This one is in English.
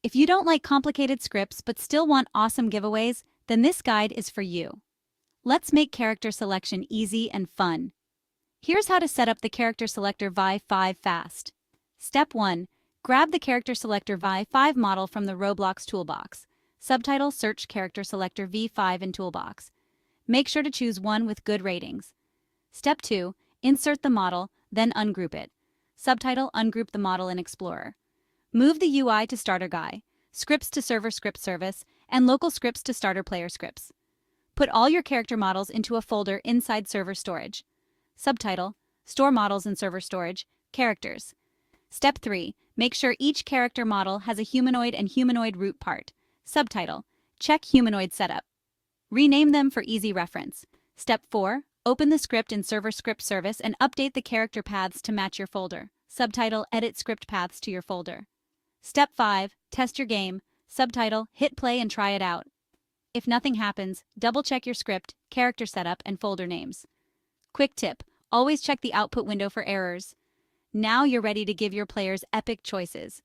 If you don't like complicated scripts but still want awesome giveaways, then this guide is for you. Let's make character selection easy and fun. Here's how to set up the Character Selector V5 fast. Step 1. Grab the Character Selector V5 model from the Roblox toolbox. Subtitle: Search Character Selector V5 in Toolbox. Make sure to choose one with good ratings. Step 2. Insert the model, then ungroup it. Subtitle: Ungroup the model in Explorer. Move the UI to Starter Guy, Scripts to Server Script Service, and Local Scripts to Starter Player Scripts. Put all your character models into a folder inside Server Storage. Subtitle: Store Models in Server Storage, Characters. Step 3. Make sure each character model has a humanoid and humanoid root part. Subtitle: Check Humanoid Setup. Rename them for easy reference. Step 4. Open the script in Server Script Service and update the character paths to match your folder. Subtitle: Edit script paths to your folder. Step 5. Test your game. Subtitle: Hit play and try it out. If nothing happens, double-check your script, character setup, and folder names. Quick tip: always check the output window for errors. Now you're ready to give your players epic choices.